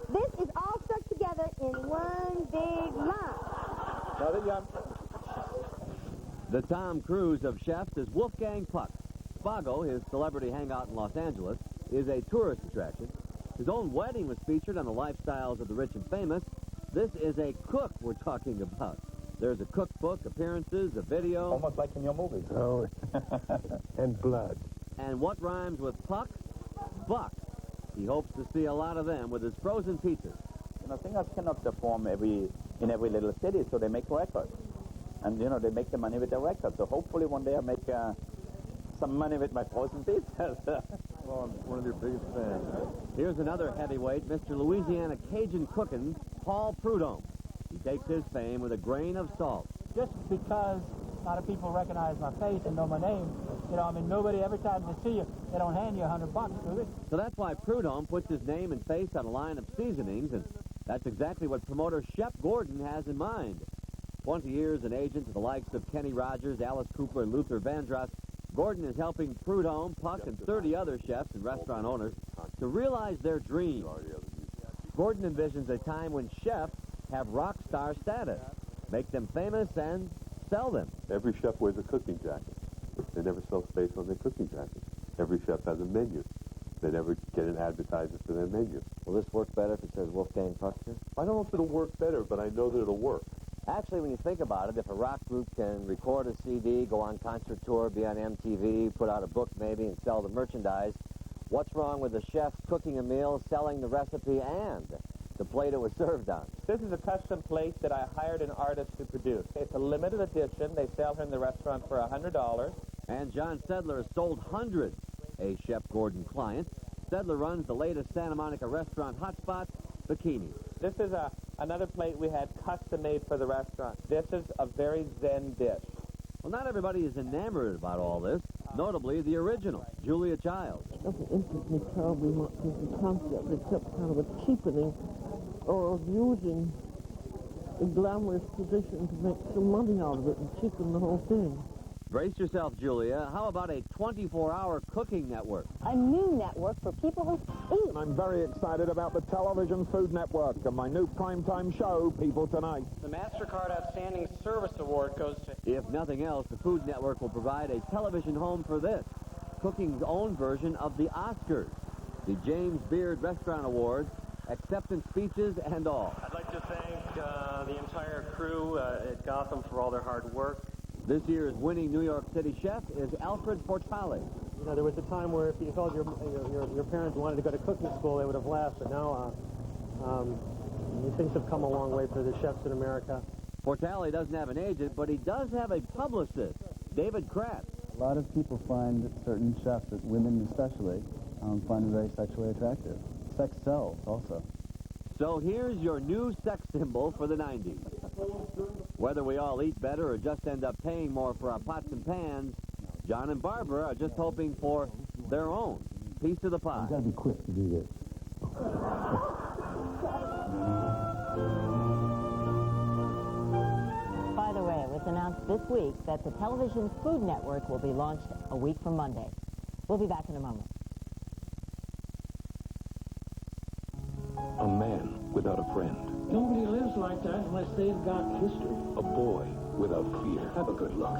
This is all stuck together in one big lump. Another yum. The Tom Cruise of chefs is Wolfgang Puck. Spago, his celebrity hangout in Los Angeles, is a tourist attraction. His own wedding was featured on the lifestyles of the rich and famous. This is a cook we're talking about. There's a cookbook, appearances, a video. Almost like in your movies. Oh, and blood. And what rhymes with Puck? Buck. He hopes to see a lot of them with his frozen pizzas. You know, singers cannot perform in every little city, so they make records. And, you know, they make the money with the records. So hopefully one day I make some money with my frozen pizzas. Well, I'm one of your biggest fans. Here's another heavyweight, Mr. Louisiana Cajun cooking, Paul Prudhomme. He takes his fame with a grain of salt. Just because a lot of people recognize my face and know my name, you know, I mean, nobody, every time they see you, they don't hand you $100, do they? So that's why Prudhomme puts his name and face on a line of seasonings, and That's exactly what promoter Shep Gordon has in mind. 20 years an agent to the likes of Kenny Rogers, Alice Cooper, and Luther Vandross, Gordon is helping Prudhomme, Puck, and 30 other chefs and restaurant owners to realize their dreams. Gordon envisions a time when chefs have rock star status, make them famous, and sell them. Every chef wears a cooking jacket. They never sell space on their cooking jacket. Every chef has a menu. They never get an advertisement for their menu. Will this work better if it says Wolfgang Puck here? I don't know if it'll work better, but I know that it'll work. Actually, when you think about it, if a rock group can record a CD, go on concert tour, be on MTV, put out a book maybe, and sell the merchandise, what's wrong with the chef cooking a meal, selling the recipe, and the plate it was served on? This is a custom plate that I hired an artist to produce. It's a limited edition. They sell her in the restaurant for $100. And John Sedler has sold hundreds. A Chef Gordon client. Sedler runs the latest Santa Monica restaurant hotspot, Bikini. This is another plate we had custom made for the restaurant. This is a very zen dish. Well, not everybody is enamored about all this, notably the original, Julia Childs. Doesn't interest me terribly much as a concept, except kind of a cheapening or of using a glamorous position to make some money out of it and cheapen the whole thing. Brace yourself, Julia. How about a 24-hour cooking network? A new network for people who eat. I'm very excited about the Television Food Network and my new primetime show, People Tonight. The MasterCard Outstanding Service Award goes to... If nothing else, the Food Network will provide a television home for this, cooking's own version of the Oscars, the James Beard Restaurant Awards, acceptance speeches, and all. I'd like to thank the entire crew at Gotham for all their hard work. This year's winning New York City chef is Alfred Portale. You know, there was a time where if you told your parents wanted to go to cooking school, they would have laughed, but now things have come a long way for the chefs in America. Portale doesn't have an agent, but he does have a publicist, David Kratz. A lot of people find certain chefs, women especially, find them very sexually attractive. Sex sells also. So here's your new sex symbol for the 90s. Whether we all eat better or just end up paying more for our pots and pans, John and Barbara are just hoping for their own piece of the pie. You've got to be quick to do this. By the way, it was announced this week that the Television Food Network will be launched a week from Monday. We'll be back in a moment. A man without a friend. Nobody lives like that unless they've got history. A boy without fear. Have a good look.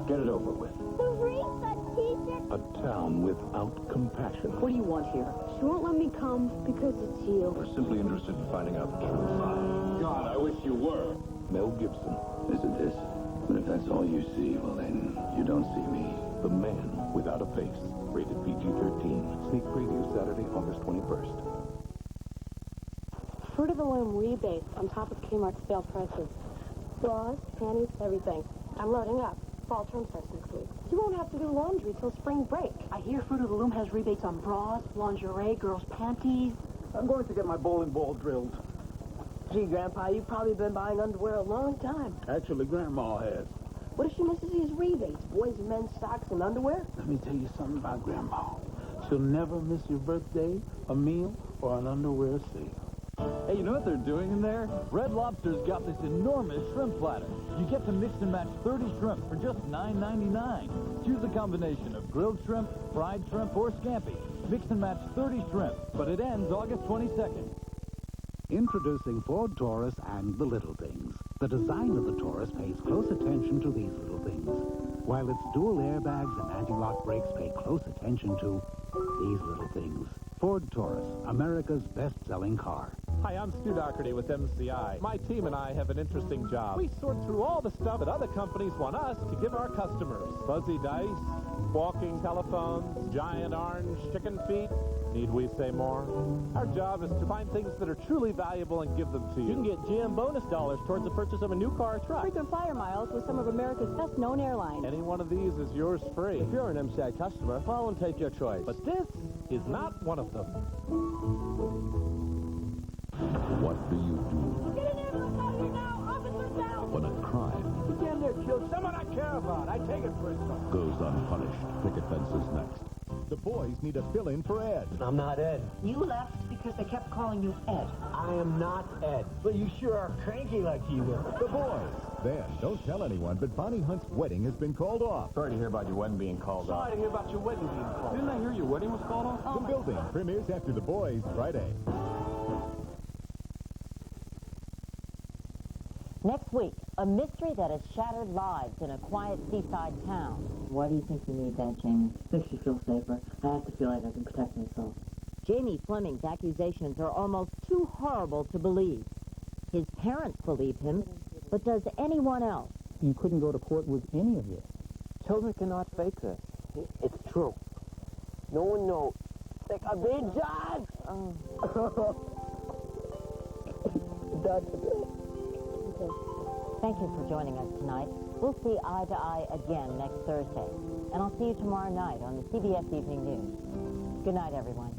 Get it over with. The research teacher. A town without compassion. What do you want here? She won't let me come because it's you. We're simply interested in finding out the truth. God, I wish you were. Mel Gibson. Isn't this? But if that's all you see, well then, you don't see me. The Man Without a Face. Rated PG-13. Sneak preview Saturday, August 21st. Fruit of the Loom rebates on top of Kmart sale prices. Bras, panties, everything. I'm loading up. Fall term starts next week. You won't have to do laundry till spring break. I hear Fruit of the Loom has rebates on bras, lingerie, girls' panties. I'm going to get my bowling ball drilled. Gee, Grandpa, you've probably been buying underwear a long time. Actually, Grandma has. What if she misses these rebates? Boys and men's socks and underwear? Let me tell you something about Grandma. She'll never miss your birthday, a meal, or an underwear sale. Hey, you know what they're doing in there? Red Lobster's got this enormous shrimp platter. You get to mix and match 30 shrimp for just $9.99. Choose a combination of grilled shrimp, fried shrimp, or scampi. Mix and match 30 shrimp, but it ends August 22nd. Introducing Ford Taurus and the little things. The design of the Taurus pays close attention to these little things, while its dual airbags and anti-lock brakes pay close attention to these little things. Ford Taurus, America's best-selling car. Hi, I'm Stu Doherty with MCI. My team and I have an interesting job. We sort through all the stuff that other companies want us to give our customers. Fuzzy dice, walking telephones, giant orange chicken feet. Need we say more? Our job is to find things that are truly valuable and give them to you. You can get GM bonus dollars towards the purchase of a new car or truck. Frequent flyer miles with some of America's best-known airlines. Any one of these is yours free. If you're an MCI customer, follow and take your choice. But this is not one of them. What do you do Get in there, look out here now! Officers down! when a crime You damn near killed someone I care about. I take it personal. goes unpunished? Picket Fences next. The boys need a fill-in for Ed. I'm not Ed. You left because they kept calling you Ed. I am not Ed. But you sure are cranky like you were. The boys. Then, don't tell anyone, but Bonnie Hunt's wedding has been called off. Sorry to hear about your wedding being called off. Sorry to hear about your wedding being called off. Didn't I hear your wedding was called off? The Building premieres after The Boys Friday. Next week, a mystery that has shattered lives in a quiet seaside town. Why do you think you need that, Jamie? Makes you feel safer. I have to feel like I can protect myself. Jamie Fleming's accusations are almost too horrible to believe. His parents believe him, but does anyone else? You couldn't go to court with any of this. Children cannot fake this. It's true. No one knows. Like a big judge. Thank you for joining us tonight. We'll see Eye to Eye again next Thursday. And I'll see you tomorrow night on the CBS Evening News. Good night, everyone.